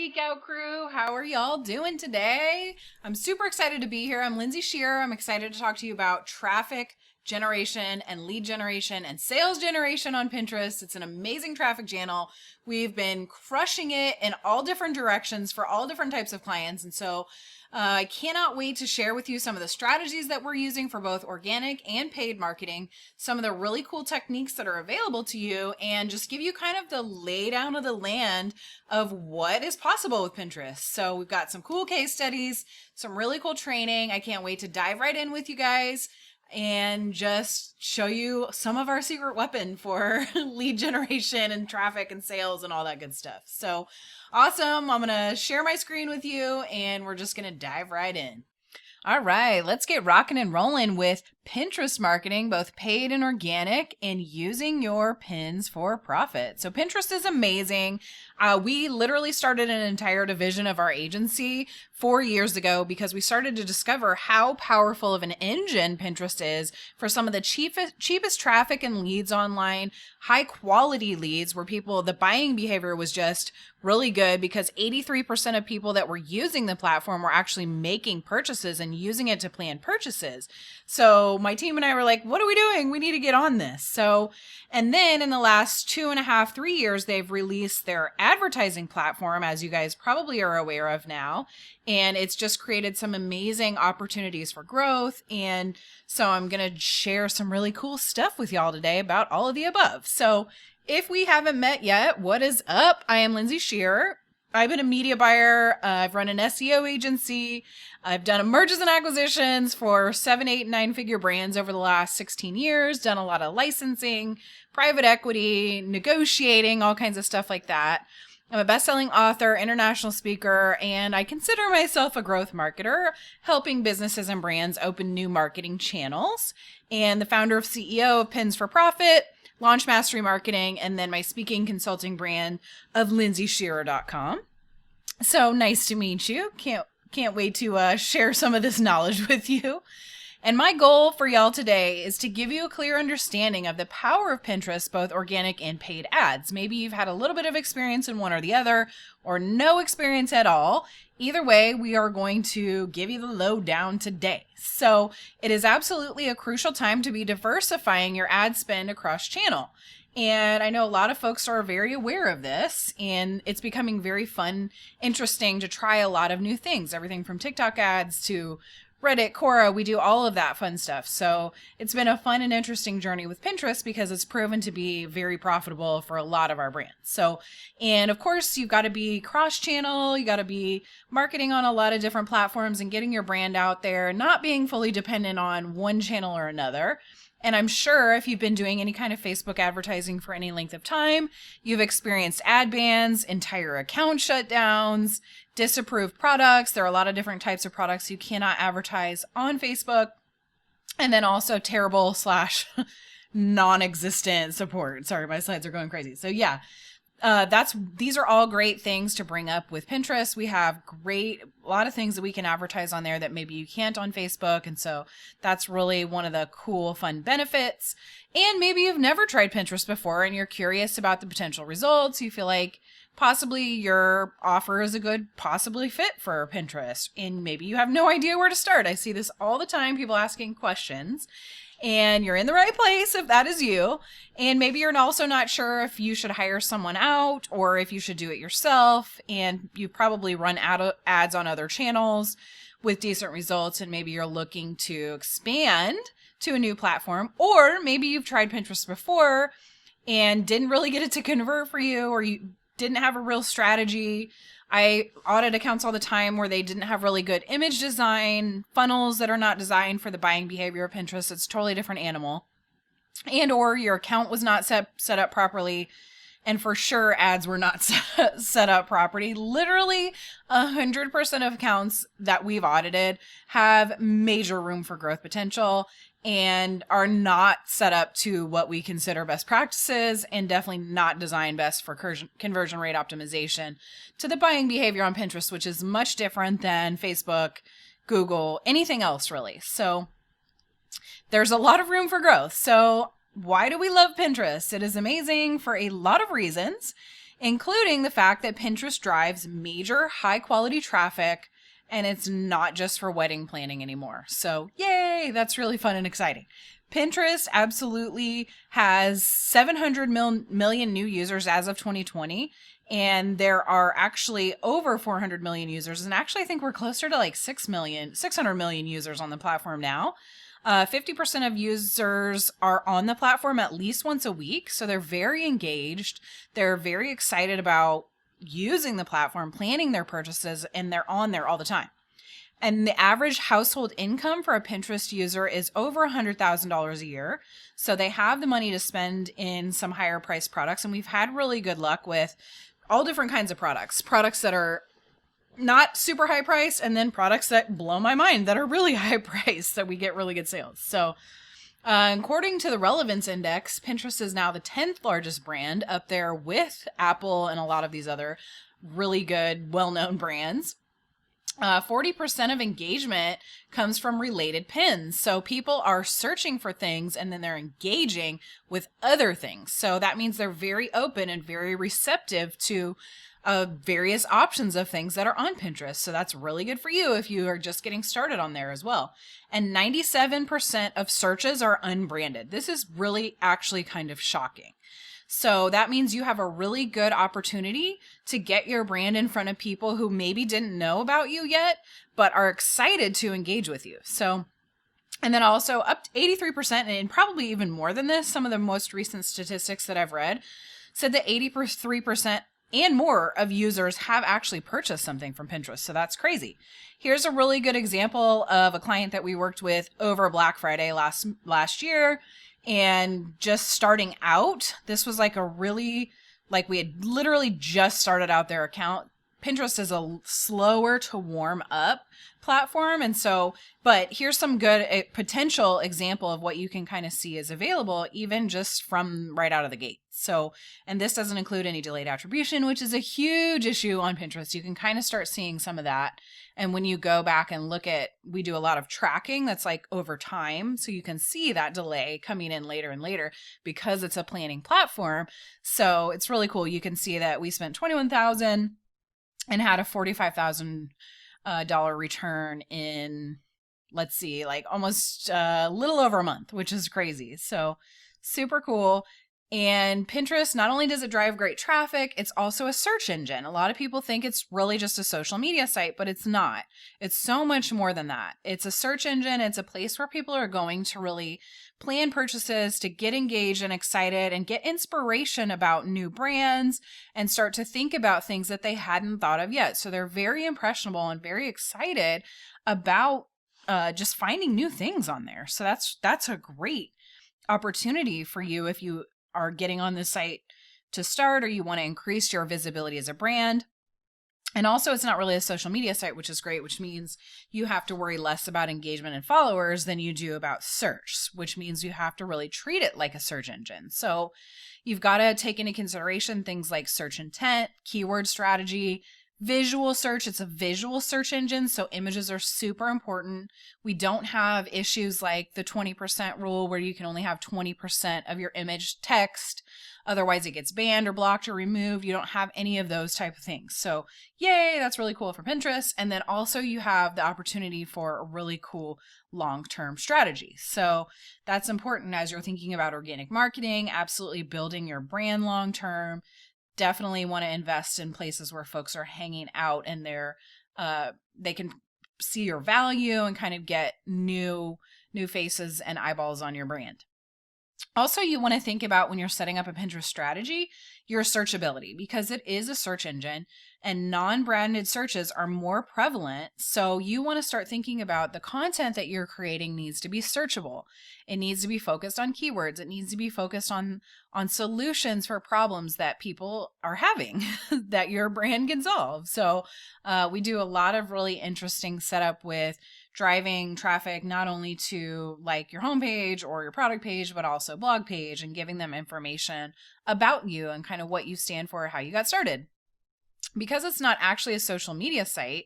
Geek Out crew? How are y'all doing today? I'm super excited to be here. I'm Lindsay Shearer. I'm excited to talk to you about traffic generation and lead generation and sales generation on Pinterest. It's an amazing traffic channel. We've been crushing it in all different directions for all different types of clients. And so I cannot wait to share with you some of the strategies that we're using for both organic and paid marketing, some of the really cool techniques that are available to you, and just give you kind of the laydown of the land of what is possible with Pinterest. So we've got some cool case studies, some really cool training. I can't wait to dive right in with you guys and just show you some of our secret weapon for lead generation and traffic and sales and all that good stuff. So awesome. I'm going to share my screen with you and we're just going to dive right in. All right, let's get rocking and rolling with Pinterest marketing, both paid and organic, and using your pins for profit. So Pinterest is amazing. We literally started an entire division of our agency 4 years ago because we started to discover how powerful of an engine Pinterest is for some of the cheapest traffic and leads online, high quality leads where the buying behavior was just really good because 83% of people that were using the platform were actually making purchases and using it to plan purchases. So my team and I were like, what are we doing? We need to get on this. And then in the last 2.5, 3 years, they've released their advertising platform, as you guys probably are aware of now. And it's just created some amazing opportunities for growth. And so I'm going to share some really cool stuff with y'all today about all of the above. So if we haven't met yet, what is up? I am Lindsay Shearer. I've been a media buyer. I've run an SEO agency. I've done mergers and acquisitions for 7, 8, and 9-figure brands over the last 16 years, done a lot of licensing, private equity, negotiating, all kinds of stuff like that. I'm a best-selling author, international speaker, and I consider myself a growth marketer, helping businesses and brands open new marketing channels, and the founder of CEO of Pins for Profit, Launch Mastery Marketing, and then my speaking consulting brand of lindsayshearer.com. So nice to meet you. Can't wait to share some of this knowledge with you. And my goal for y'all today is to give you a clear understanding of the power of Pinterest, both organic and paid ads. Maybe you've had a little bit of experience in one or the other, or no experience at all. Either way, we are going to give you the lowdown today. So it is absolutely a crucial time to be diversifying your ad spend across channel. And I know a lot of folks are very aware of this, and it's becoming very fun, interesting to try a lot of new things, everything from TikTok ads to Reddit, Quora, we do all of that fun stuff. So it's been a fun and interesting journey with Pinterest because it's proven to be very profitable for a lot of our brands. So, and of course, you've got to be cross-channel, you got to be marketing on a lot of different platforms and getting your brand out there, not being fully dependent on one channel or another. And I'm sure if you've been doing any kind of Facebook advertising for any length of time, you've experienced ad bans, entire account shutdowns, disapproved products. There are a lot of different types of products you cannot advertise on Facebook. And then also terrible / non-existent support. Sorry, my slides are going crazy. So yeah, these are all great things to bring up with Pinterest. We have a lot of things that we can advertise on there that maybe you can't on Facebook. And so that's really one of the cool, fun benefits. And maybe you've never tried Pinterest before and you're curious about the potential results. You feel like possibly your offer is a good possibly fit for Pinterest. And maybe you have no idea where to start. I see this all the time, people asking questions. And you're in the right place if that is you. And maybe you're also not sure if you should hire someone out or if you should do it yourself. And you probably run ads on other channels with decent results. And maybe you're looking to expand to a new platform. Or maybe you've tried Pinterest before and didn't really get it to convert for you, or you didn't have a real strategy. I audit accounts all the time where they didn't have really good image design, funnels that are not designed for the buying behavior of Pinterest. It's a totally different animal. And or your account was not set up properly. And for sure, ads were not set up properly. Literally 100% of accounts that we've audited have major room for growth potential and are not set up to what we consider best practices and definitely not designed best for conversion rate optimization to the buying behavior on Pinterest, which is much different than Facebook, Google, anything else really. So there's a lot of room for growth. So why do we love Pinterest? It is amazing for a lot of reasons. including the fact that Pinterest drives major high quality traffic and it's not just for wedding planning anymore. So, yay, that's really fun and exciting. Pinterest absolutely has 700 million new users as of 2020. And there are actually over 400 million users. And actually, I think we're closer to like 600 million users on the platform now. 50% of users are on the platform at least once a week. So they're very engaged. They're very excited about using the platform, planning their purchases, and they're on there all the time. And the average household income for a Pinterest user is over $100,000 a year. So they have the money to spend in some higher priced products. And we've had really good luck with all different kinds of products that are not super high priced, and then products that blow my mind that are really high priced that we get really good sales. So according to the Relevance Index, Pinterest is now the 10th largest brand, up there with Apple and a lot of these other really good, well-known brands. 40% of engagement comes from related pins. So people are searching for things and then they're engaging with other things. So that means they're very open and very receptive to various options of things that are on Pinterest. So that's really good for you if you are just getting started on there as well. And 97% of searches are unbranded. This is really actually kind of shocking. So that means you have a really good opportunity to get your brand in front of people who maybe didn't know about you yet, but are excited to engage with you. So, and then also up to 83%, and probably even more than this, some of the most recent statistics that I've read said that 83% and more of users have actually purchased something from Pinterest. So that's crazy. Here's a really good example of a client that we worked with over Black Friday last year. And just starting out, this was like we had literally just started out their account. Pinterest is a slower to warm up platform. And so, but here's some good potential example of what you can kind of see is available even just from right out of the gate. So, and this doesn't include any delayed attribution, which is a huge issue on Pinterest. You can kind of start seeing some of that. And when you go back and look at, we do a lot of tracking that's like over time. So you can see that delay coming in later and later because it's a planning platform. So it's really cool. You can see that we spent $21,000 and had a $45,000 return in, let's see, like almost a little over a month, which is crazy. So super cool. And Pinterest, not only does it drive great traffic, it's also a search engine. A lot of people think it's really just a social media site, but it's not. It's so much more than that. It's a search engine. It's a place where people are going to really plan purchases, to get engaged and excited and get inspiration about new brands and start to think about things that they hadn't thought of yet. So they're very impressionable and very excited about just finding new things on there. So that's a great opportunity for you if you are getting on the site to start or you want to increase your visibility as a brand. And also, it's not really a social media site, which is great, which means you have to worry less about engagement and followers than you do about search, which means you have to really treat it like a search engine. So you've got to take into consideration things like search intent, keyword strategy, visual search. It's a visual search engine, so images are super important. We don't have issues like the 20% rule where you can only have 20% of your image text. Otherwise it gets banned or blocked or removed. You don't have any of those type of things. So yay, that's really cool for Pinterest. And then also you have the opportunity for a really cool long-term strategy. So that's important as you're thinking about organic marketing, absolutely building your brand long-term. Definitely want to invest in places where folks are hanging out and they can see your value and kind of get new faces and eyeballs on your brand. Also, you want to think about when you're setting up a Pinterest strategy, your searchability, because it is a search engine and non-branded searches are more prevalent. So you want to start thinking about the content that you're creating needs to be searchable. It needs to be focused on keywords. It needs to be focused on solutions for problems that people are having that your brand can solve. So we do a lot of really interesting setup with driving traffic not only to like your homepage or your product page, but also blog page and giving them information about you and kind of what you stand for, how you got started. Because it's not actually a social media site,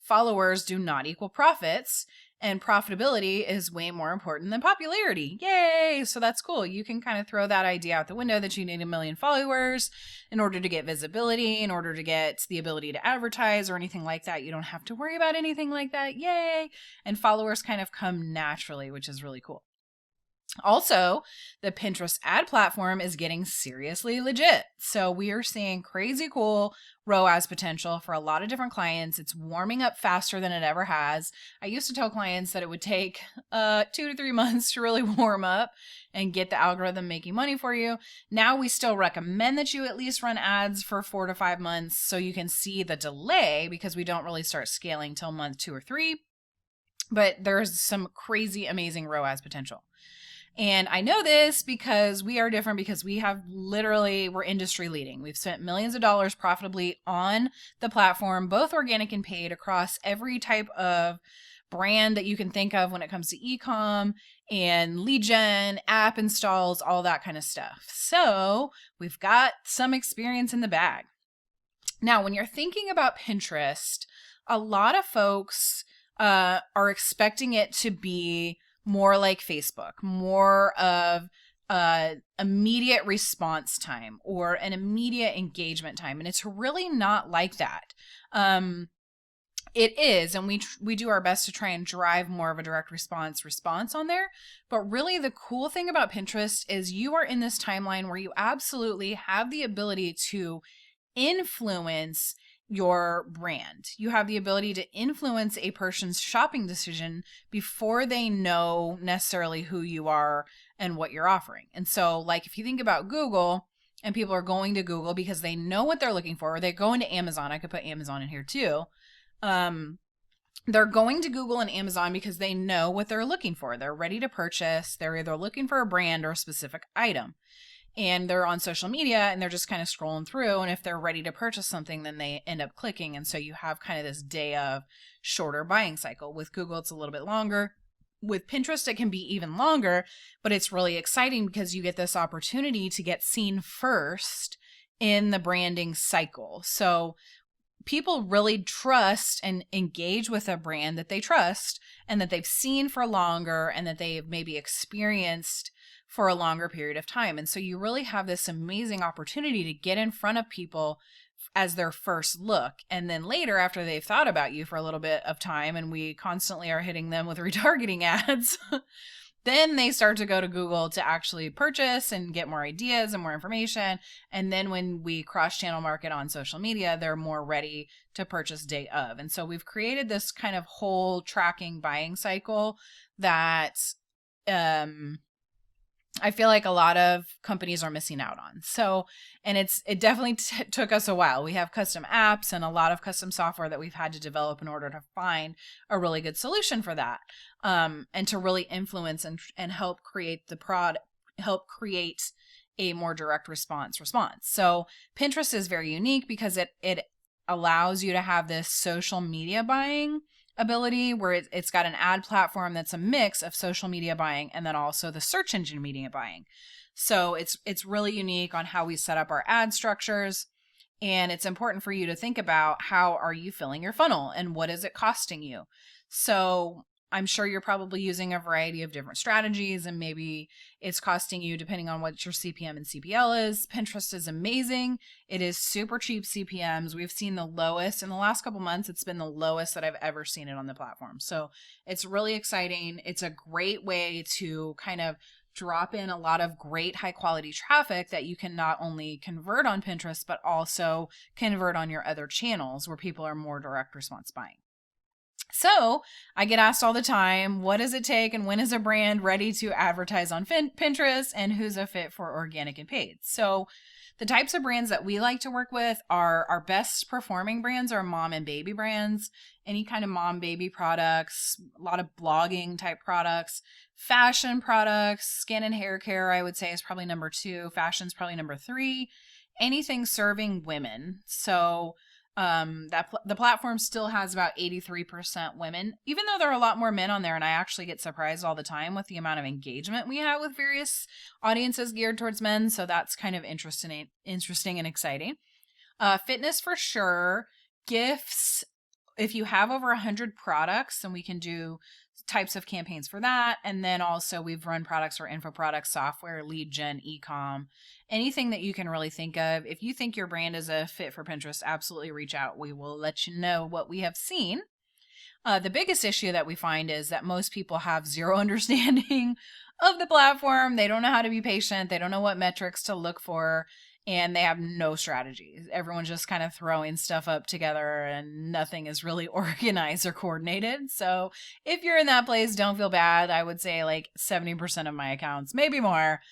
followers do not equal profits. And profitability is way more important than popularity. Yay! So that's cool. You can kind of throw that idea out the window that you need 1 million followers in order to get visibility, in order to get the ability to advertise or anything like that. You don't have to worry about anything like that. Yay! And followers kind of come naturally, which is really cool. Also, the Pinterest ad platform is getting seriously legit. So we are seeing crazy cool ROAS potential for a lot of different clients. It's warming up faster than it ever has. I used to tell clients that it would take 2 to 3 months to really warm up and get the algorithm making money for you. Now we still recommend that you at least run ads for 4 to 5 months so you can see the delay, because we don't really start scaling till month 2 or 3. But there's some crazy amazing ROAS potential. And I know this because we are different, because we're industry leading. We've spent millions of dollars profitably on the platform, both organic and paid, across every type of brand that you can think of when it comes to e-com and lead gen, app installs, all that kind of stuff. So we've got some experience in the bag. Now, when you're thinking about Pinterest, a lot of folks are expecting it to be more like Facebook, more of immediate response time or an immediate engagement time. And it's really not like that. It is, and we do our best to try and drive more of a direct response on there. But really the cool thing about Pinterest is you are in this timeline where you absolutely have the ability to influence your brand. You have the ability to influence a person's shopping decision before they know necessarily who you are and what you're offering. And so, like, if you think about Google, and people are going to Google because they know what they're looking for, or they go into Amazon. I could put Amazon in here too. They're going to Google and Amazon because they know what they're looking for. They're ready to purchase. They're either looking for a brand or a specific item. And they're on social media and they're just kind of scrolling through. And if they're ready to purchase something, then they end up clicking. And so you have kind of this day of shorter buying cycle. With Google, it's a little bit longer. With Pinterest, it can be even longer, but it's really exciting because you get this opportunity to get seen first in the branding cycle. So people really trust and engage with a brand that they trust and that they've seen for longer and that they've maybe experienced for a longer period of time. And so you really have this amazing opportunity to get in front of people as their first look. And then later, after they've thought about you for a little bit of time, and we constantly are hitting them with retargeting ads, then they start to go to Google to actually purchase and get more ideas and more information. And then when we cross-channel market on social media, they're more ready to purchase day of. And so we've created this kind of whole tracking buying cycle that I feel like a lot of companies are missing out on. So, and it definitely took us a while. We have custom apps and a lot of custom software that we've had to develop in order to find a really good solution for that. And to really influence and help create help create a more direct response. So Pinterest is very unique because it allows you to have this social media buying ability where it's got an ad platform that's a mix of social media buying and then also the search engine media buying. So it's really unique on how we set up our ad structures. And it's important for you to think about, how are you filling your funnel and what is it costing you? So I'm sure you're probably using a variety of different strategies, and maybe it's costing you, depending on what your CPM and CPL is. Pinterest is amazing. It is super cheap CPMs. We've seen the lowest in the last couple months. It's been the lowest that I've ever seen it on the platform. So it's really exciting. It's a great way to kind of drop in a lot of great high quality traffic that you can not only convert on Pinterest, but also convert on your other channels where people are more direct response buying. So I get asked all the time, what does it take and when is a brand ready to advertise on Pinterest, and who's a fit for organic and paid? So the types of brands that we like to work with are our best performing brands are mom and baby brands, any kind of mom baby products, a lot of blogging type products, fashion products, skin and hair care, I would say is probably number 2. Fashion's probably number 3. Anything serving women. So the platform still has about 83% women, even though there are a lot more men on there. And I actually get surprised all the time with the amount of engagement we have with various audiences geared towards men. So that's kind of interesting and exciting. Fitness for sure. Gifts. If you have over 100 products, and we can do types of campaigns for that. And then also we've run products or info products, software, lead gen, e-com, anything that you can really think of. If you think your brand is a fit for Pinterest, absolutely reach out. We will let you know what we have seen. The biggest issue that we find is that most people have zero understanding of the platform. They don't know how to be patient. They don't know what metrics to look for, and they have no strategy. Everyone's just kind of throwing stuff up together and nothing is really organized or coordinated. So if you're in that place, don't feel bad. I would say like 70% of my accounts, maybe more,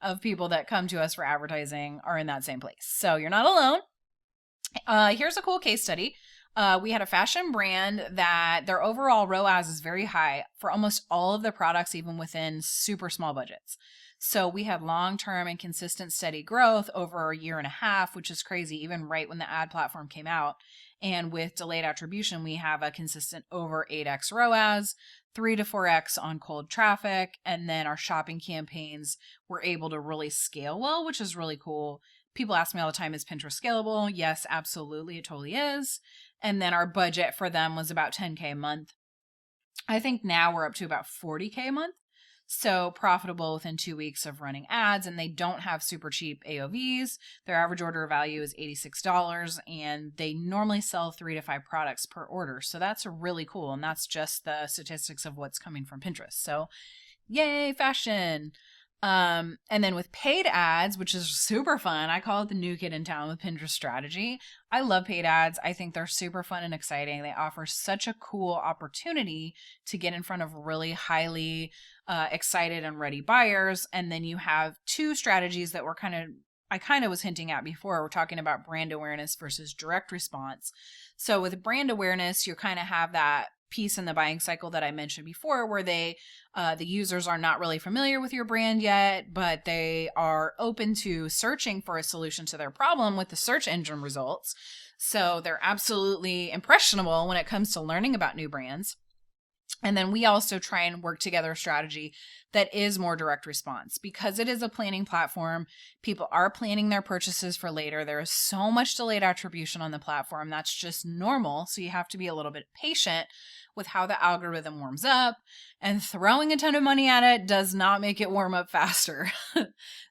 of people that come to us for advertising are in that same place. So you're not alone. Here's a cool case study. We had a fashion brand that their overall ROAS is very high for almost all of the products, even within super small budgets. So we had long-term and consistent steady growth over a year and a half, which is crazy, even right when the ad platform came out. And with delayed attribution, we have a consistent over 8x ROAS, 3 to 4x on cold traffic. And then our shopping campaigns were able to really scale well, which is really cool. People ask me all the time, is Pinterest scalable? Yes, absolutely. It totally is. And then our budget for them was about $10K a month. I think now we're up to about $40K a month. So profitable within 2 weeks of running ads, and they don't have super cheap AOVs. Their average order value is $86, and they normally sell 3 to 5 products per order. So that's really cool. And that's just the statistics of what's coming from Pinterest. So yay, fashion. And then with paid ads, which is super fun, I call it the new kid in town with Pinterest strategy. I love paid ads. I think they're super fun and exciting. They offer such a cool opportunity to get in front of really highly excited and ready buyers. And then you have two strategies that I kind of was hinting at before. We're talking about brand awareness versus direct response. So with brand awareness, you kind of have that piece in the buying cycle that I mentioned before, where the users are not really familiar with your brand yet, but they are open to searching for a solution to their problem with the search engine results. So they're absolutely impressionable when it comes to learning about new brands. And then we also try and work together a strategy that is more direct response. Because it is a planning platform, people are planning their purchases for later. There is so much delayed attribution on the platform. That's just normal. So you have to be a little bit patient with how the algorithm warms up, and throwing a ton of money at it does not make it warm up faster.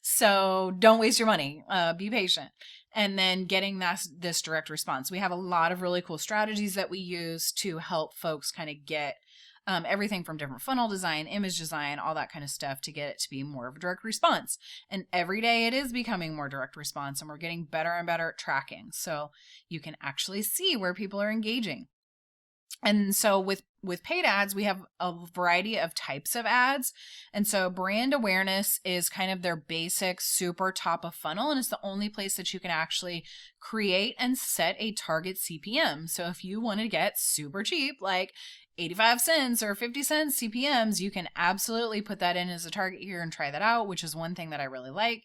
So don't waste your money. Be patient. And then getting this direct response. We have a lot of really cool strategies that we use to help folks kind of get everything from different funnel design, image design, all that kind of stuff to get it to be more of a direct response. And every day it is becoming more direct response, and we're getting better and better at tracking. So you can actually see where people are engaging. And so with paid ads, we have a variety of types of ads. And so brand awareness is kind of their basic super top of funnel. And it's the only place that you can actually create and set a target CPM. So if you want to get super cheap, like 85 cents or 50 cents CPMs, you can absolutely put that in as a target here and try that out, which is one thing that I really like.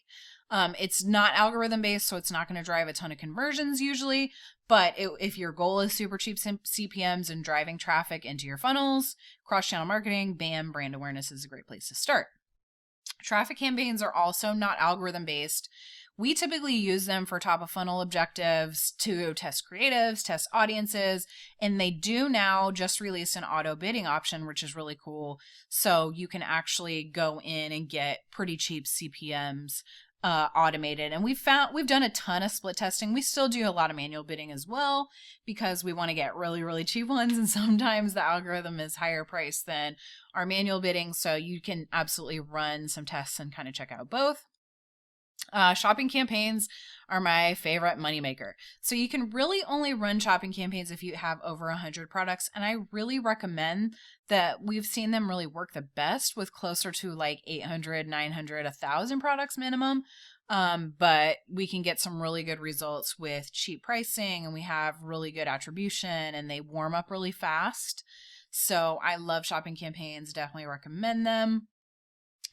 It's not algorithm based, so it's not going to drive a ton of conversions usually. But if your goal is super cheap CPMs and driving traffic into your funnels, cross-channel marketing, bam, brand awareness is a great place to start. Traffic campaigns are also not algorithm based. We typically use them for top of funnel objectives to test creatives, test audiences, and they do now just release an auto bidding option, which is really cool. So you can actually go in and get pretty cheap CPMs automated. And we've done a ton of split testing. We still do a lot of manual bidding as well, because we want to get really, really cheap ones. And sometimes the algorithm is higher priced than our manual bidding. So you can absolutely run some tests and kind of check out both. Shopping campaigns are my favorite moneymaker. So you can really only run shopping campaigns if you have over 100 products. And I really recommend that. We've seen them really work the best with closer to like 800, 900, 1,000 products minimum. But we can get some really good results with cheap pricing, and we have really good attribution, and they warm up really fast. So I love shopping campaigns, definitely recommend them.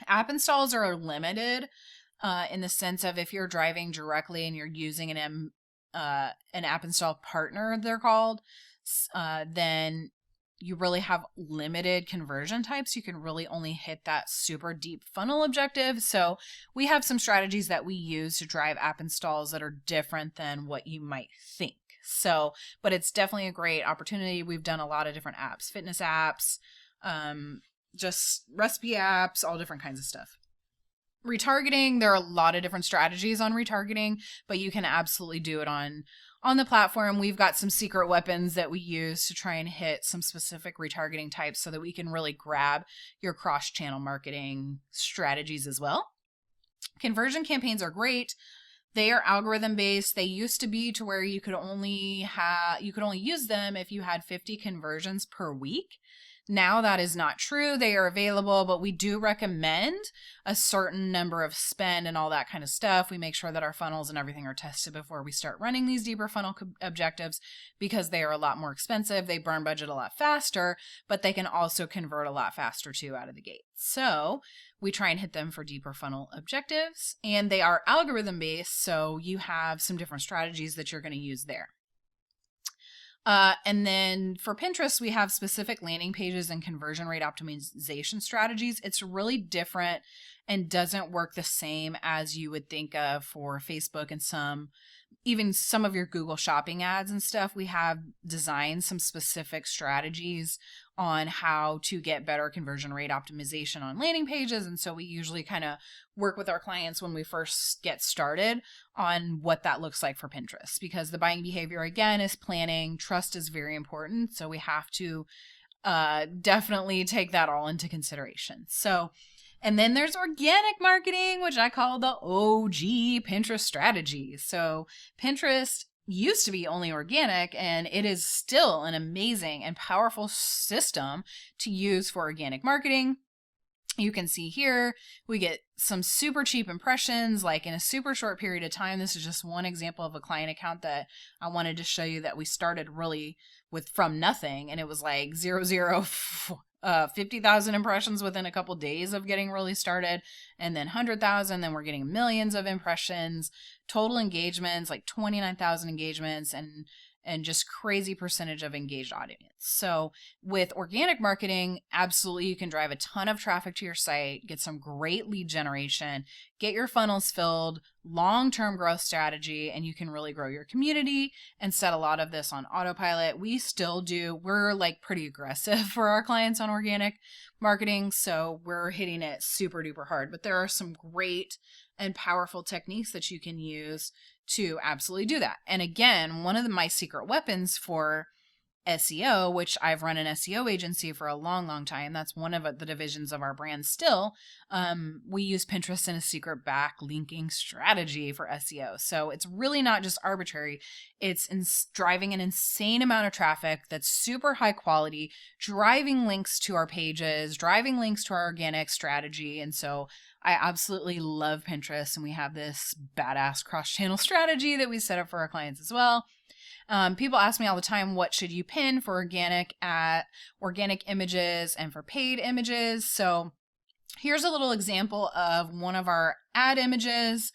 App installs are limited. In the sense of if you're driving directly and you're using an app install partner, they're called, then you really have limited conversion types. You can really only hit that super deep funnel objective. So we have some strategies that we use to drive app installs that are different than what you might think. So, but it's definitely a great opportunity. We've done a lot of different apps, fitness apps, just recipe apps, all different kinds of stuff. Retargeting, there are a lot of different strategies on retargeting, but you can absolutely do it on the platform. We've got some secret weapons that we use to try and hit some specific retargeting types so that we can really grab your cross-channel marketing strategies as well. Conversion campaigns are great. They are algorithm based. They used to be to where you could only use them if you had 50 conversions per week. Now that is not true. They are available, but we do recommend a certain number of spend and all that kind of stuff. We make sure that our funnels and everything are tested before we start running these deeper funnel objectives, because they are a lot more expensive. They burn budget a lot faster, but they can also convert a lot faster too out of the gate. So we try and hit them for deeper funnel objectives, and they are algorithm based. So you have some different strategies that you're going to use there. And then for Pinterest, we have specific landing pages and conversion rate optimization strategies. It's really different and doesn't work the same as you would think of for Facebook and even some of your Google shopping ads and stuff. We have designed some specific strategies on how to get better conversion rate optimization on landing pages. And so we usually kind of work with our clients when we first get started on what that looks like for Pinterest, because the buying behavior, again, is planning. Trust is very important. So we have to definitely take that all into consideration. So, and then there's organic marketing, which I call the OG Pinterest strategy. So Pinterest used to be only organic, and it is still an amazing and powerful system to use for organic marketing. You can see here, we get some super cheap impressions, like in a super short period of time. This is just one example of a client account that I wanted to show you that we started really from nothing. And it was like 50,000 impressions within a couple days of getting really started, and then 100,000. Then we're getting millions of impressions, total engagements, like 29,000 engagements, and just crazy percentage of engaged audience. So with organic marketing, absolutely, you can drive a ton of traffic to your site, get some great lead generation, get your funnels filled, long-term growth strategy, and you can really grow your community and set a lot of this on autopilot. We still do. We're like pretty aggressive for our clients on organic marketing, so we're hitting it super duper hard. But there are some great and powerful techniques that you can use to absolutely do that. And again, one of my secret weapons for SEO, which I've run an SEO agency for a long, long time. That's one of the divisions of our brand still. We use Pinterest in a secret backlinking strategy for SEO. So it's really not just arbitrary. It's driving an insane amount of traffic that's super high quality, driving links to our pages, driving links to our organic strategy. And so I absolutely love Pinterest, and we have this badass cross-channel strategy that we set up for our clients as well. People ask me all the time, what should you pin for organic images and for paid images? So here's a little example of one of our ad images.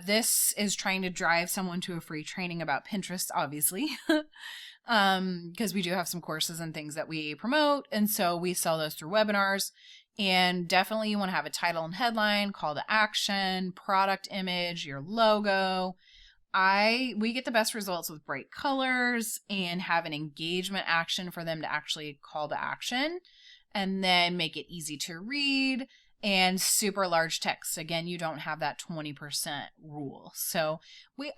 This is trying to drive someone to a free training about Pinterest, obviously, because we do have some courses and things that we promote. And so we sell those through webinars. And definitely you want to have a title and headline, call to action, product image, your logo. We get the best results with bright colors and have an engagement action for them to actually call to action, and then make it easy to read and super large text. Again, you don't have that 20% rule. So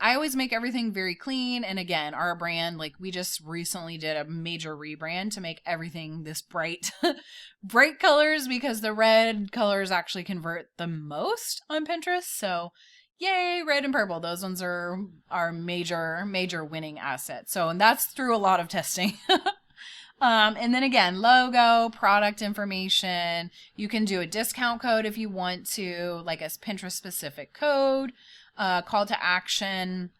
I always make everything very clean. And again, our brand, like we just recently did a major rebrand to make everything this bright, bright colors, because the red colors actually convert the most on Pinterest. So yay, red and purple. Those ones are our major winning assets. So, and that's through a lot of testing. And then again, logo, product information. You can do a discount code if you want to, like a Pinterest specific code, call to action,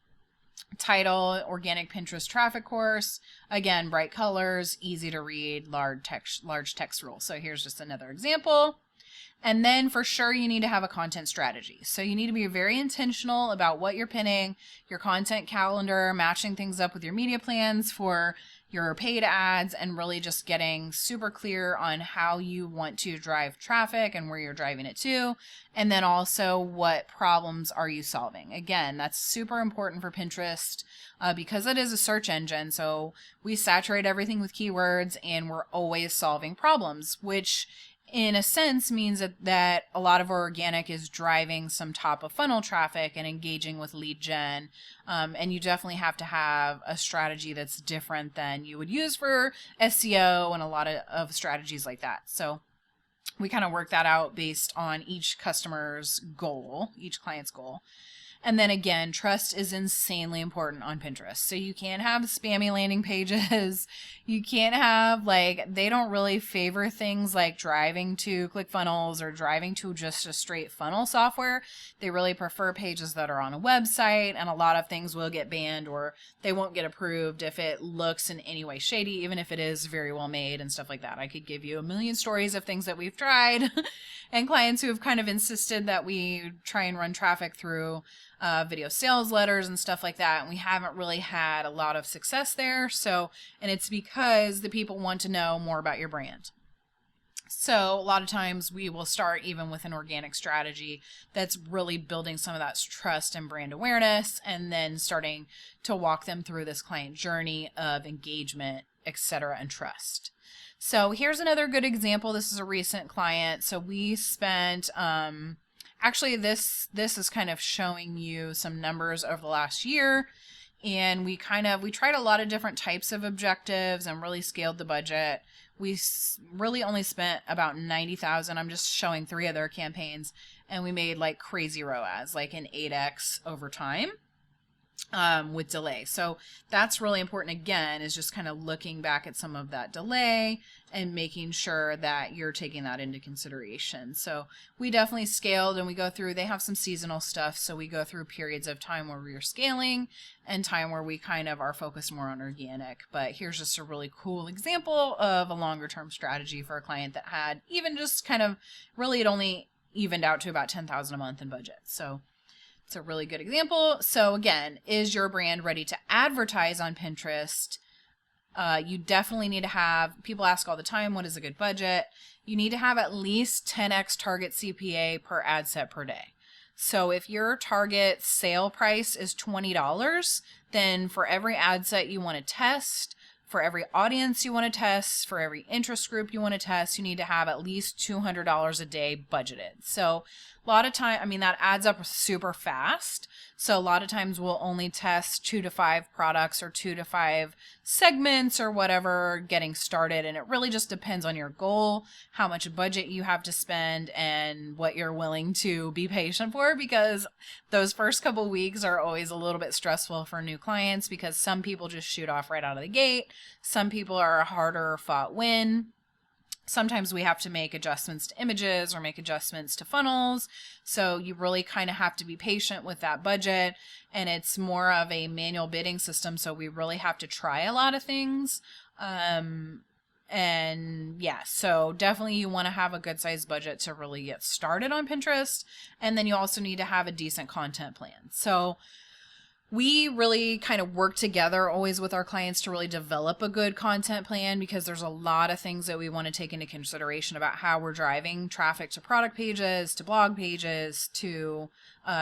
title, organic Pinterest traffic course. Again, bright colors, easy to read, large text rule. So here's just another example. And then for sure, you need to have a content strategy. So you need to be very intentional about what you're pinning, your content calendar, matching things up with your media plans for your paid ads, and really just getting super clear on how you want to drive traffic and where you're driving it to. And then also, what problems are you solving? Again, that's super important for Pinterest because it is a search engine. So we saturate everything with keywords and we're always solving problems, which in a sense means that a lot of our organic is driving some top of funnel traffic and engaging with lead gen. And you definitely have to have a strategy that's different than you would use for SEO and a lot of strategies like that. So we kind of work that out based on each customer's goal, each client's goal. And then again, trust is insanely important on Pinterest. So you can't have spammy landing pages. You can't have they don't really favor things like driving to ClickFunnels or driving to just a straight funnel software. They really prefer pages that are on a website, and a lot of things will get banned or they won't get approved if it looks in any way shady, even if it is very well made and stuff like that. I could give you a million stories of things that we've tried and clients who have kind of insisted that we try and run traffic through video sales letters and stuff like that. And we haven't really had a lot of success there. And it's because the people want to know more about your brand. So a lot of times we will start even with an organic strategy that's really building some of that trust and brand awareness, and then starting to walk them through this client journey of engagement, etc., and trust. So here's another good example. This is a recent client. So we spent, actually this is kind of showing you some numbers over the last year. And we tried a lot of different types of objectives and really scaled the budget. We really only spent about $90,000. I'm just showing 3 of their campaigns, and we made crazy ROAS, an 8x over time. With delay. So that's really important, again, is just kind of looking back at some of that delay and making sure that you're taking that into consideration. So we definitely scaled, and we go through, they have some seasonal stuff. So we go through periods of time where we're scaling and time where we kind of are focused more on organic. But here's just a really cool example of a longer term strategy for a client that had even just kind of really, it only evened out to about $10,000 a month in budget. So it's a really good example. So again, is your brand ready to advertise on Pinterest? You definitely need to have, people ask all the time, what is a good budget? You need to have at least 10x target CPA per ad set per day. So if your target sale price is $20, then for every ad set you want to test, for every audience you want to test, for every interest group you want to test, you need to have at least $200 a day budgeted. So a lot of time, that adds up super fast. So a lot of times we'll only test 2 to 5 products or 2 to 5 segments or whatever getting started. And it really just depends on your goal, how much budget you have to spend, and what you're willing to be patient for, because those first couple weeks are always a little bit stressful for new clients because some people just shoot off right out of the gate. Some people are a harder fought win. Sometimes we have to make adjustments to images or make adjustments to funnels. So you really kind of have to be patient with that budget. And it's more of a manual bidding system. So we really have to try a lot of things. And yeah, so definitely you want to have a good sized budget to really get started on Pinterest. And then you also need to have a decent content plan. So we really kind of work together always with our clients to really develop a good content plan, because there's a lot of things that we want to take into consideration about how we're driving traffic to product pages, to blog pages, to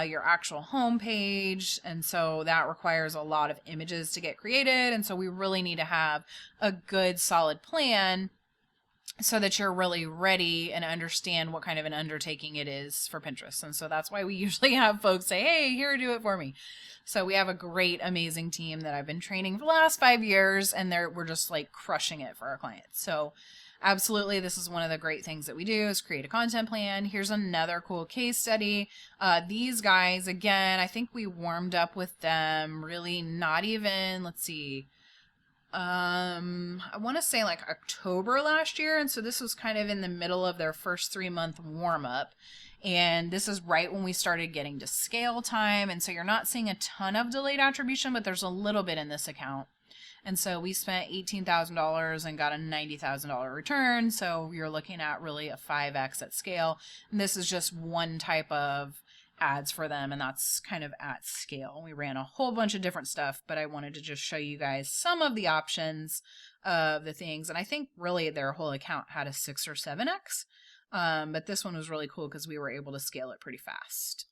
your actual home page. And so that requires a lot of images to get created. And so we really need to have a good solid plan so that you're really ready and understand what kind of an undertaking it is for Pinterest. And so that's why we usually have folks say, hey, here, do it for me. So we have a great, amazing team that I've been training for the last 5 years, and we're just crushing it for our clients. So absolutely, this is one of the great things that we do, is create a content plan. Here's another cool case study. These guys, again, I think we warmed up with them really not even, let's see, I want to say October last year. And so this was kind of in the middle of their first 3-month warm up. And this is right when we started getting to scale time. And so you're not seeing a ton of delayed attribution, but there's a little bit in this account. And so we spent $18,000 and got a $90,000 return. So you're looking at really a 5x at scale. And this is just one type of ads for them, and that's kind of at scale. We ran a whole bunch of different stuff, but I wanted to just show you guys some of the options of the things. And I think really their whole account had a 6 or 7x. But this one was really cool because we were able to scale it pretty fast.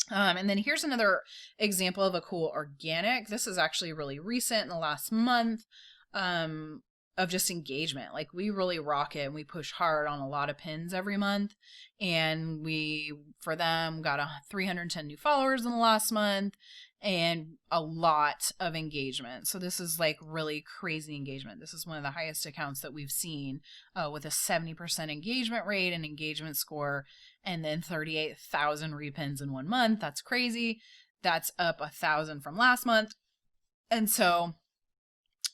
And then here's another example of a cool organic. This is actually really recent in the last month. Of just engagement. Like, we really rock it and we push hard on a lot of pins every month. And we, for them, got 310 new followers in the last month and a lot of engagement. So this is like really crazy engagement. This is one of the highest accounts that we've seen, with a 70% engagement rate and engagement score, and then 38,000 repins in 1 month. That's crazy. That's up 1,000 from last month. And so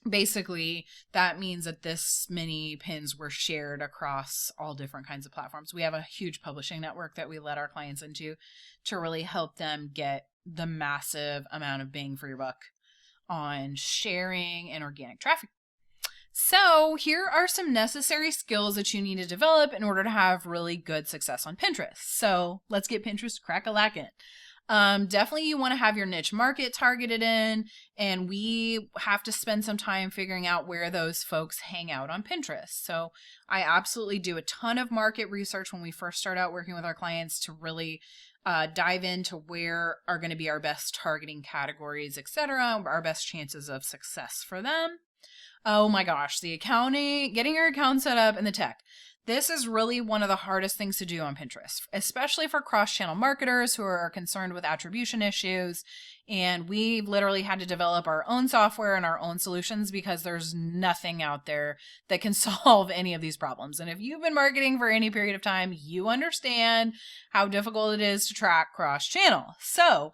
basically, that means that this many pins were shared across all different kinds of platforms. We have a huge publishing network that we let our clients into to really help them get the massive amount of bang for your buck on sharing and organic traffic. So here are some necessary skills that you need to develop in order to have really good success on Pinterest. So let's get Pinterest crack-a-lackin'. Definitely you want to have your niche market targeted in, and we have to spend some time figuring out where those folks hang out on Pinterest. So I absolutely do a ton of market research when we first start out working with our clients to really dive into where are going to be our best targeting categories, etc., our best chances of success for them. Oh my gosh, the accounting, getting your account set up, and the tech. This is really one of the hardest things to do on Pinterest, especially for cross-channel marketers who are concerned with attribution issues. And we literally had to develop our own software and our own solutions because there's nothing out there that can solve any of these problems. And if you've been marketing for any period of time, you understand how difficult it is to track cross-channel. So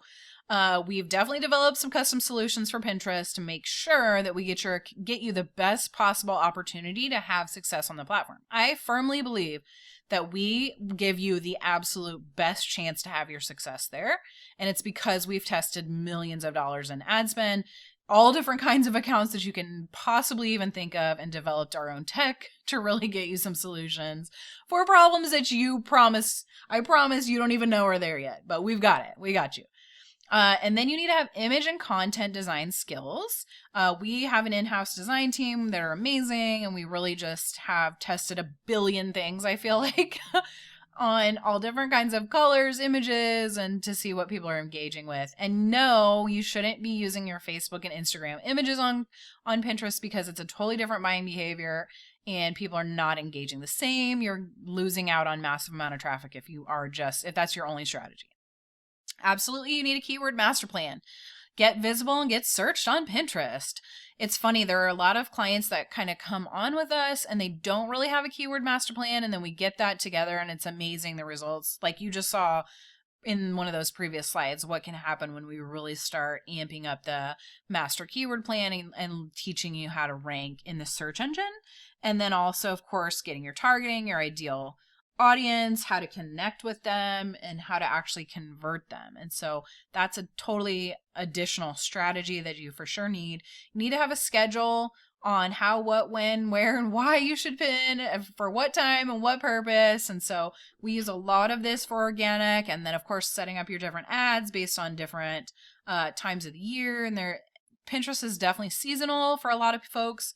we've definitely developed some custom solutions for Pinterest to make sure that we get you the best possible opportunity to have success on the platform. I firmly believe that we give you the absolute best chance to have your success there. And it's because we've tested millions of dollars in ad spend, all different kinds of accounts that you can possibly even think of, and developed our own tech to really get you some solutions for problems that I promise you don't even know are there yet, but we've got it. We got you. And then you need to have image and content design skills. We have an in-house design team that are amazing, and we really just have tested a billion things, I feel like, on all different kinds of colors, images, and to see what people are engaging with. And no, you shouldn't be using your Facebook and Instagram images on Pinterest because it's a totally different buying behavior and people are not engaging the same. You're losing out on massive amount of traffic if that's your only strategy. Absolutely, you need a keyword master plan. Get visible and get searched on Pinterest. It's funny, there are a lot of clients that kind of come on with us and they don't really have a keyword master plan, and then we get that together and it's amazing, the results. Like you just saw in one of those previous slides, what can happen when we really start amping up the master keyword planning and teaching you how to rank in the search engine. And then also, of course, getting your targeting, your ideal audience, how to connect with them, and how to actually convert them. And so that's a totally additional strategy that you for sure need. You need to have a schedule on how, what, when, where, and why you should pin, for what time and what purpose. And so we use a lot of this for organic, and then of course setting up your different ads based on different times of the year. And Pinterest is definitely seasonal for a lot of folks,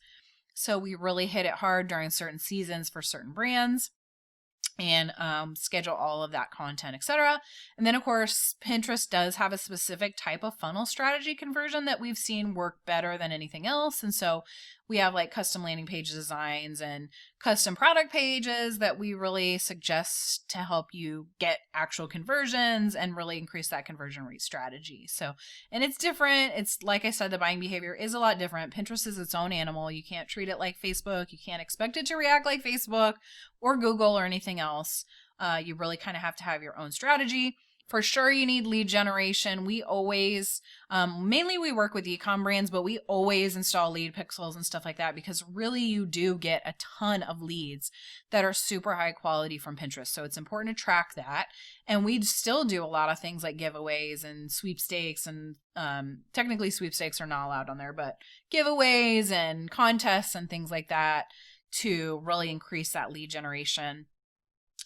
so we really hit it hard during certain seasons for certain brands, and schedule all of that content, etc. And then of course, Pinterest does have a specific type of funnel strategy conversion that we've seen work better than anything else. And so we have like custom landing page designs and custom product pages that we really suggest to help you get actual conversions and really increase that conversion rate strategy. So, and it's different. It's like I said, the buying behavior is a lot different. Pinterest is its own animal. You can't treat it like Facebook. You can't expect it to react like Facebook or Google or anything else. You really kind of have to have your own strategy. For sure, you need lead generation. We always, mainly we work with e-com brands, but we always install lead pixels and stuff like that because really you do get a ton of leads that are super high quality from Pinterest. So it's important to track that. And we still do a lot of things like giveaways and sweepstakes, and technically sweepstakes are not allowed on there, but giveaways and contests and things like that to really increase that lead generation.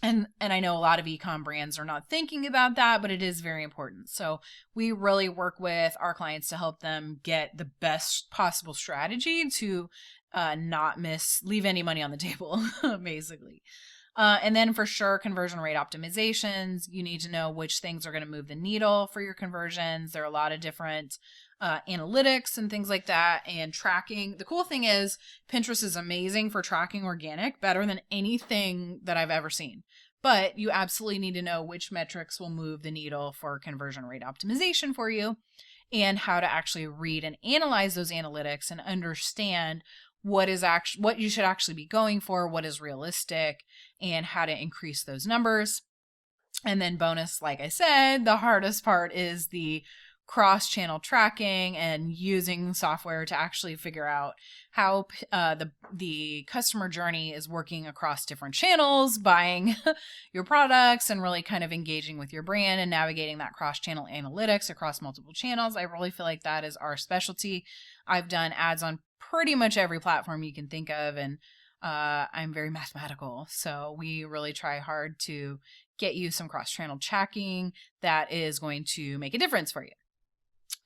And I know a lot of e-com brands are not thinking about that, but it is very important. So we really work with our clients to help them get the best possible strategy to not leave any money on the table, basically. And then for sure, conversion rate optimizations. You need to know which things are going to move the needle for your conversions. There are a lot of different analytics and things like that, and tracking. The cool thing is Pinterest is amazing for tracking organic, better than anything that I've ever seen. But you absolutely need to know which metrics will move the needle for conversion rate optimization for you, and how to actually read and analyze those analytics and understand what you should actually be going for, what is realistic, and how to increase those numbers. And then bonus, like I said, the hardest part is the cross-channel tracking and using software to actually figure out how the customer journey is working across different channels, buying your products, and really kind of engaging with your brand and navigating that cross-channel analytics across multiple channels. I really feel like that is our specialty. I've done ads on pretty much every platform you can think of, and I'm very mathematical, so we really try hard to get you some cross-channel tracking that is going to make a difference for you.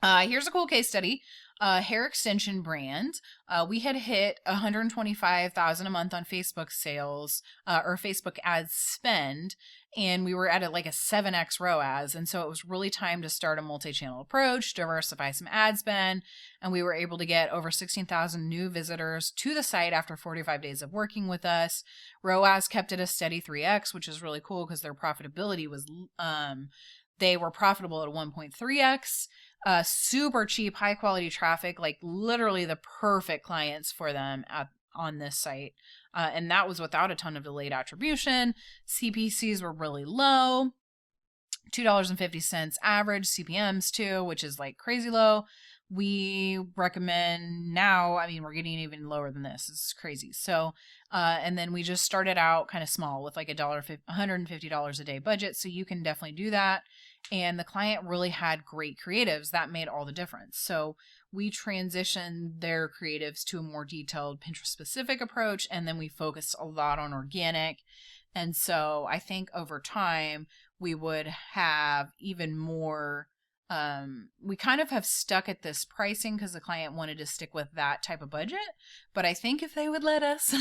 Here's a cool case study. Hair extension brand. We had hit 125,000 a month on Facebook sales, or Facebook ads spend, and we were at like a 7x ROAS. And so it was really time to start a multi-channel approach, diversify some ad spend, and we were able to get over 16,000 new visitors to the site after 45 days of working with us. ROAS kept at a steady 3x, which is really cool because their profitability was, they were profitable at 1.3x. Super cheap, high quality traffic, like literally the perfect clients for them on this site. And that was without a ton of delayed attribution. CPCs were really low, $2.50 average, CPMs too, which is like crazy low. We recommend now, I mean, we're getting even lower than this. It's crazy. So, and then we just started out kind of small with like $150 a day budget. So you can definitely do that. And the client really had great creatives that made all the difference. So we transitioned their creatives to a more detailed Pinterest specific approach. And then we focused a lot on organic. And so I think over time we would have even more, we kind of have stuck at this pricing because the client wanted to stick with that type of budget. But I think if they would let us,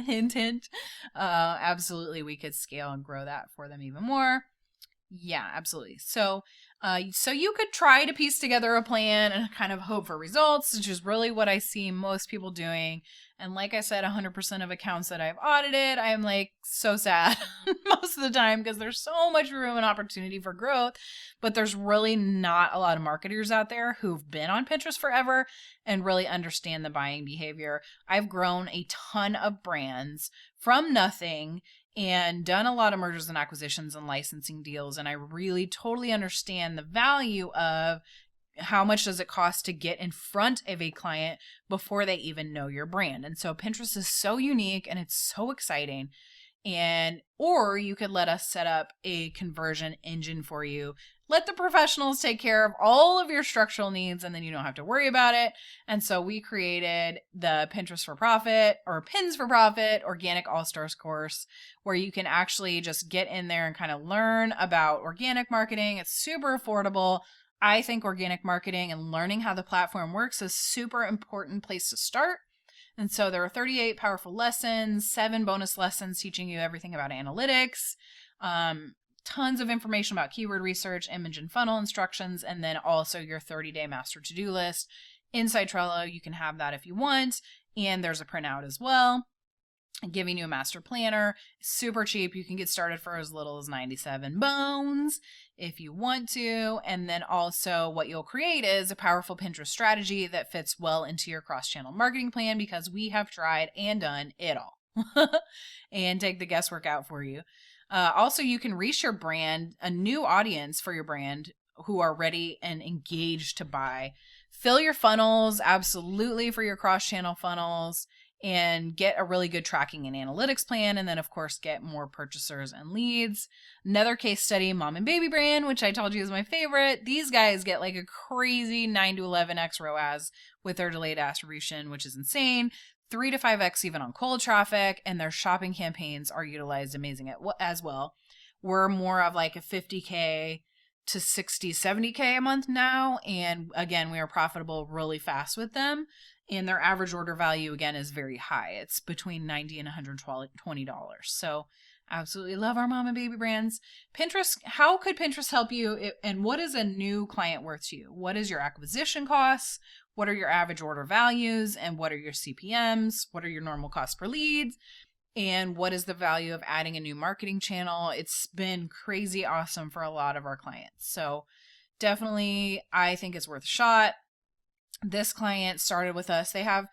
hint, absolutely we could scale and grow that for them even more. Yeah, absolutely. So you could try to piece together a plan and kind of hope for results, which is really what I see most people doing. And like I said, 100% of accounts that I've audited, I'm like so sad most of the time because there's so much room and opportunity for growth, but there's really not a lot of marketers out there who've been on Pinterest forever and really understand the buying behavior. I've grown a ton of brands from nothing and done a lot of mergers and acquisitions and licensing deals. And I really totally understand the value of how much does it cost to get in front of a client before they even know your brand. And so Pinterest is so unique and it's so exciting. Or you could let us set up a conversion engine for you. Let the professionals take care of all of your structural needs and then you don't have to worry about it. And so we created the Pinterest for Profit or Pins for Profit Organic All-Stars course where you can actually just get in there and kind of learn about organic marketing. It's super affordable. I think organic marketing and learning how the platform works is a super important place to start. And so there are 38 powerful lessons, 7 bonus lessons teaching you everything about analytics, tons of information about keyword research, image and funnel instructions, and then also your 30-day master to-do list. Inside Trello, you can have that if you want. And there's a printout as well, giving you a master planner. Super cheap. You can get started for as little as 97 bones if you want to. And then also what you'll create is a powerful Pinterest strategy that fits well into your cross-channel marketing plan because we have tried and done it all and take the guesswork out for you. Also, you can reach your brand, a new audience for your brand who are ready and engaged to buy. Fill your funnels, absolutely, for your cross-channel funnels, and get a really good tracking and analytics plan. And then, of course, get more purchasers and leads. Another case study, Mom and Baby Brand, which I told you is my favorite. These guys get like a crazy 9 to 11x ROAS with their delayed attribution, which is insane. 3 to 5x even on cold traffic, and their shopping campaigns are utilized amazing as well. We're more of like a 50K to 60, 70K a month now. And again, we are profitable really fast with them. And their average order value, again, is very high. It's between $90 and $120. So absolutely love our Mom and Baby Brands. Pinterest, how could Pinterest help you? And what is a new client worth to you? What is your acquisition costs? What are your average order values? And what are your CPMs? What are your normal costs per lead? And what is the value of adding a new marketing channel? It's been crazy awesome for a lot of our clients. So definitely, I think it's worth a shot. This client started with us. They have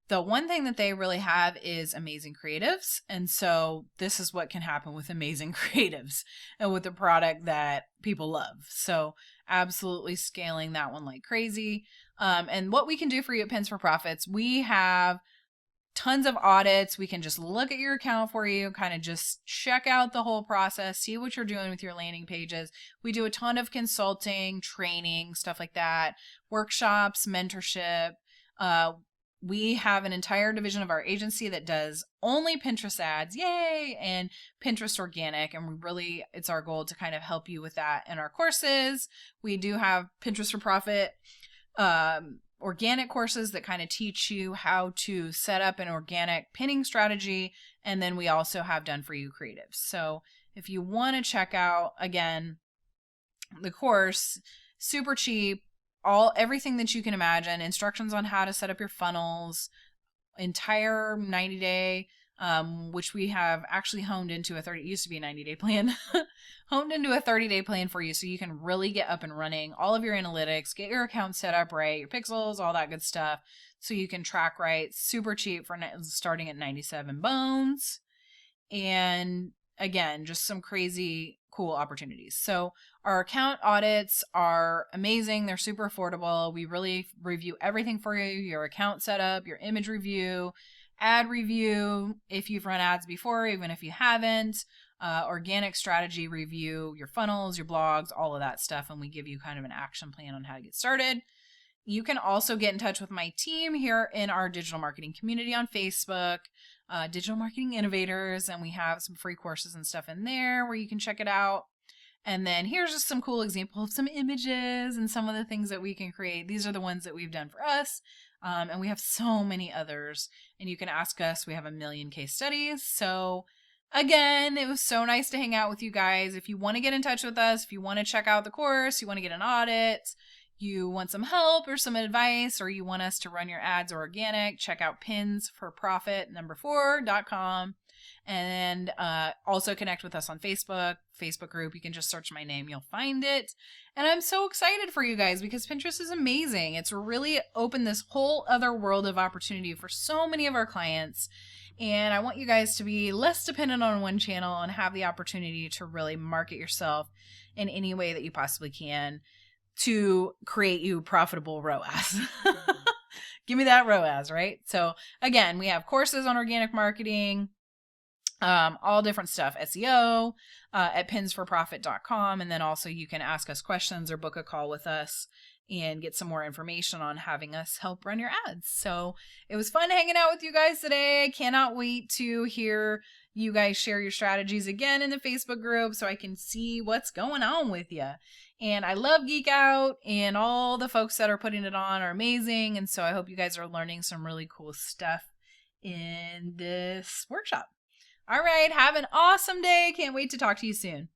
the one thing that they really have is amazing creatives. And so this is what can happen with amazing creatives and with a product that people love. So absolutely scaling that one like crazy. And what we can do for you at Pins for Profits, we have tons of audits. We can just look at your account for you, kind of just check out the whole process, see what you're doing with your landing pages. We do a ton of consulting, training, stuff like that, workshops, mentorship. We have an entire division of our agency that does only Pinterest ads, yay, and Pinterest organic. And it's our goal to kind of help you with that in our courses. We do have Pinterest for Profit organic courses that kind of teach you how to set up an organic pinning strategy. And then we also have done for you creatives. So if you want to check out, again, the course, super cheap, everything that you can imagine, instructions on how to set up your funnels, entire 90-day, which we have actually honed into it used to be a 90-day plan, honed into a 30-day plan for you so you can really get up and running all of your analytics, get your account set up right, your pixels, all that good stuff, so you can track right. Super cheap for starting at 97 bones. And again, just some crazy cool opportunities. So our account audits are amazing. They're super affordable. We really review everything for you, your account setup, your image review, ad review, if you've run ads before, even if you haven't, organic strategy review, your funnels, your blogs, all of that stuff. And we give you kind of an action plan on how to get started. You can also get in touch with my team here in our digital marketing community on Facebook, Digital Marketing Innovators, and we have some free courses and stuff in there where you can check it out. And then here's just some cool examples of some images and some of the things that we can create. These are the ones that we've done for us. And we have so many others. And you can ask us. We have 1 million case studies. So again, it was so nice to hang out with you guys. If you want to get in touch with us, if you want to check out the course, you want to get an audit, you want some help or some advice, or you want us to run your ads or organic, check out pinsforprofit4.com. And also connect with us on Facebook group. You can just search my name. You'll find it. And I'm so excited for you guys because Pinterest is amazing. It's really opened this whole other world of opportunity for so many of our clients. And I want you guys to be less dependent on one channel and have the opportunity to really market yourself in any way that you possibly can to create you profitable ROAS. Give me that ROAS, right? So again, we have courses on organic marketing, all different stuff, SEO, at pinsforprofit.com. And then also you can ask us questions or book a call with us and get some more information on having us help run your ads. So it was fun hanging out with you guys today. I cannot wait to hear you guys share your strategies again in the Facebook group so I can see what's going on with you. And I love Geek Out, and all the folks that are putting it on are amazing. And so I hope you guys are learning some really cool stuff in this workshop. All right, have an awesome day. Can't wait to talk to you soon.